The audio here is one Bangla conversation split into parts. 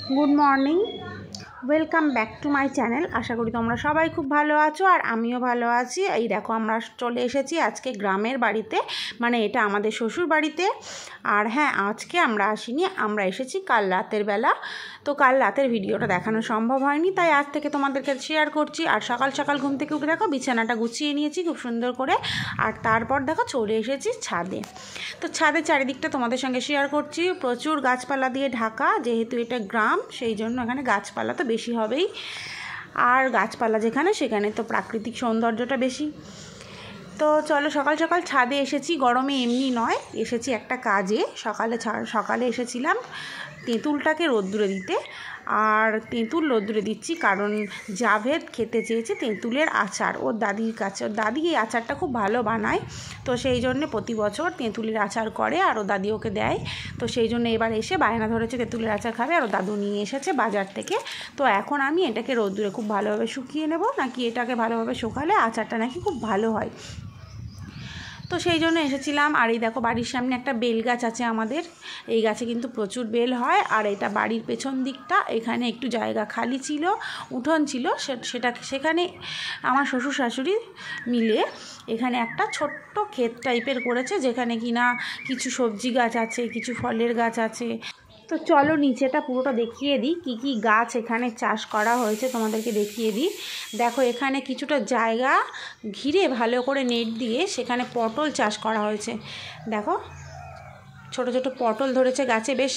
Good morning, welcome back to my channel. আশা করি তোমরা সবাই খুব ভালো আছো আর আমিও ভালো আছি। এই দেখো আমরা চলে এসেছি আজকে গ্রামের বাড়িতে, মানে এটা আমাদের শ্বশুর বাড়িতে। আর হ্যাঁ, আজকে আমরা আসিনি, আমরা এসেছি কাল রাতের বেলা। তো কাল রাতের ভিডিওটা দেখানো সম্ভব হয়নি, তাই আজ থেকে তোমাদেরকে শেয়ার করছি। আর সকাল সকাল ঘুম থেকে উঠে দেখো বিছানাটা গুছিয়ে নিয়েছি খুব সুন্দর করে। আর তারপর দেখো চলে এসেছি ছাদে। তো ছাদের চারিদিকটা তোমাদের সঙ্গে শেয়ার করছি। প্রচুর গাছপালা দিয়ে ঢাকা, যেহেতু এটা গ্রাম সেই জন্য এখানে গাছপালা তো বেশি হবেই। আর গাছপালা যেখানে সেখানে তো প্রাকৃতিক সৌন্দর্যটা বেশি। তো চলো সকাল সকাল ছাদে এসেছি, গরমে এমনি নয়, এসেছি একটা কাজে। সকালে এসেছিলাম তেঁতুলটাকে রোদ্দুরে দিতে। আর তেঁতুল রোদ্দুরে দিচ্ছি কারণ জাভেদ খেতে চেয়েছে তেঁতুলের আচার ওর দাদির কাছে। ওর দাদি এই আচারটা খুব ভালো বানায়, তো সেই জন্যে প্রতি বছর তেঁতুলের আচার করে আর ওর দাদি ওকে দেয়। তো সেই জন্য এবার এসে বায়না ধরেছে তেঁতুলের আচার খাবে, আর ওর দাদু নিয়ে এসেছে বাজার থেকে। তো এখন আমি এটাকে রোদ্দুরে খুব ভালোভাবে শুকিয়ে নেব, নাকি এটাকে ভালোভাবে শুকালে আচারটা নাকি খুব ভালো হয়। তো সেই জন্য এসেছিলাম। আর এই দেখো বাড়ির সামনে একটা বেল গাছ আছে আমাদের, এই গাছে কিন্তু প্রচুর বেল হয়। আর এটা বাড়ির পেছন দিকটা, এখানে একটু জায়গা খালি ছিল, উঠোন ছিল, সেখানে আমার শ্বশুর শাশুড়ি মিলে এখানে একটা ছোট্ট ক্ষেত টাইপের করেছে, যেখানে কিনা কিছু সবজি গাছ আছে, কিছু ফলের গাছ আছে। তো চলো নিচেটা পুরোটা দেখিয়ে দিই, কী কী গাছ এখানে চাষ করা হয়েছে তোমাদেরকে দেখিয়ে দিই। দেখো এখানে কিছুটা জায়গা ঘিরে ভালো করে নেট দিয়ে সেখানে পটল চাষ করা হয়েছে। দেখো ছোট ছোট পটল ধরেছে গাছে, বেশ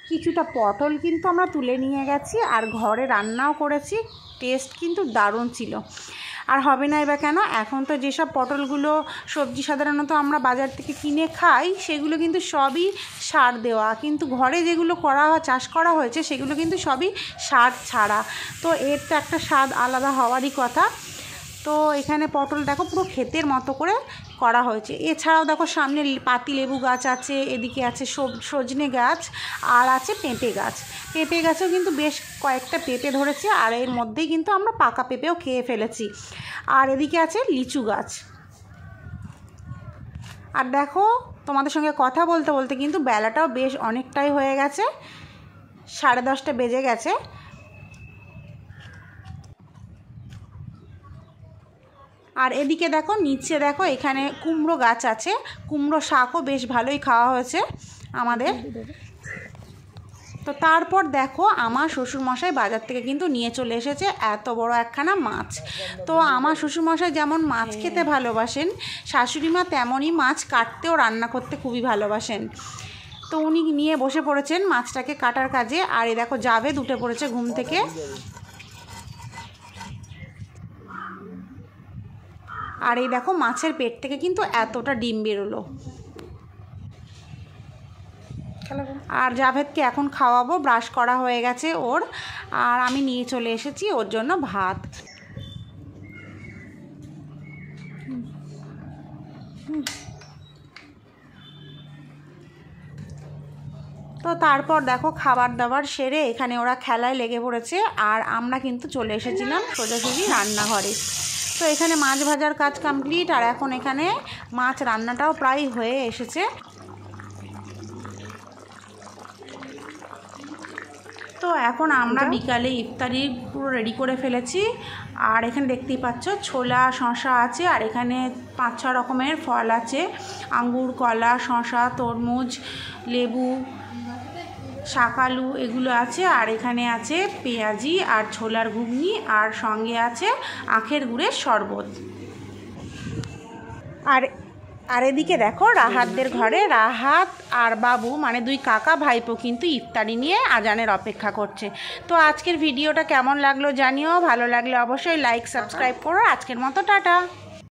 কিছুটা পটল কিন্তু আমরা তুলে নিয়ে গেছি আর ঘরে রান্নাও করেছি। টেস্ট কিন্তু দারুণ ছিল। আর হবে না এবার কেন, এখন তো যেসব পটলগুলো সবজি সাধারণত আমরা বাজার থেকে কিনে খাই সেগুলো কিন্তু সবই সার দেওয়া, কিন্তু ঘরে যেগুলো চাষ করা হয়েছে সেগুলো কিন্তু সবই সার ছাড়া। তো এর তো একটা স্বাদ আলাদা হওয়ারই কথা। তো এখানে পটল দেখো পুরো ক্ষেতের মতো করে করা হয়েছে। এছাড়াও দেখো সামনে পাতি লেবু গাছ আছে, এদিকে আছে সজনে গাছ, আর আছে পেঁপে গাছ। পেঁপে গাছেও কিন্তু বেশ কয়েকটা পেঁপে ধরেছে, আর এর মধ্যেই কিন্তু আমরা পাকা পেঁপেও খেয়ে ফেলেছি। আর এদিকে আছে লিচু গাছ। আর দেখো তোমাদের সঙ্গে কথা বলতে বলতে কিন্তু বেলাটাও বেশ অনেকটাই হয়ে গেছে, 10:30 বেজে গেছে। আর এদিকে দেখো নিচে দেখো এখানে কুমড়ো গাছ আছে, কুমড়ো শাকও বেশ ভালোই খাওয়া হয়েছে আমাদের। তো তারপর দেখো আমার শ্বশুরমশাই বাজার থেকে কিন্তু নিয়ে চলে এসেছে এত বড় একখানা মাছ। তো আমার শ্বশুরমশাই যেমন মাছ খেতে ভালোবাসেন, শাশুড়িমা তেমনই মাছ কাটতেও রান্না করতে খুবই ভালোবাসেন। তো উনি নিয়ে বসে পড়েছেন মাছটাকে কাটার কাজে। আর এই দেখো জাভেদ উঠে পড়েছে ঘুম থেকে। আর এই দেখো মাছের পেট থেকে কিন্তু এতটা ডিম বেরোলো। আর জাভেদকে এখন খাওয়াবো, ব্রাশ করা হয়ে গেছে ওর। আর আমি নিয়ে চলে এসেছি ওর জন্য ভাত। তো তারপর দেখো খাবার দাবার সেরে এখানে ওরা খেলায় লেগে পড়েছে, আর আমরা কিন্তু চলে এসেছিলাম সোজাসুজি রান্নাঘরে। তো এখানে মাছ ভাজার কাজ কমপ্লিট, আর এখন এখানে মাছ রান্নাটাও প্রায় হয়ে এসেছে। তো এখন আমরা বিকালে ইফতারি পুরো রেডি করে ফেলেছি। আর এখানে দেখতেই পাচ্ছ ছোলা শসা আছে, আর এখানে 5-6 রকমের ফল আছে, আঙ্গুর, কলা, শসা, তরমুজ, লেবু, শাকালু এগুলো আছে। আর এখানে আছে পেঁয়াজি আর ছোলার ঘুগনি, আর সঙ্গে আছে আখের গুড়ের শরবত। আর এদিকে দেখো রাহাতদের ঘরে রাহাত আর বাবু মানে 2 কাকা ভাইপো কিন্তু ইফতারি নিয়ে আজানের অপেক্ষা করছে। তো আজকের ভিডিওটা কেমন লাগলো জানিও, ভালো লাগলে অবশ্যই লাইক সাবস্ক্রাইব করো। আজকের মতো টাটা।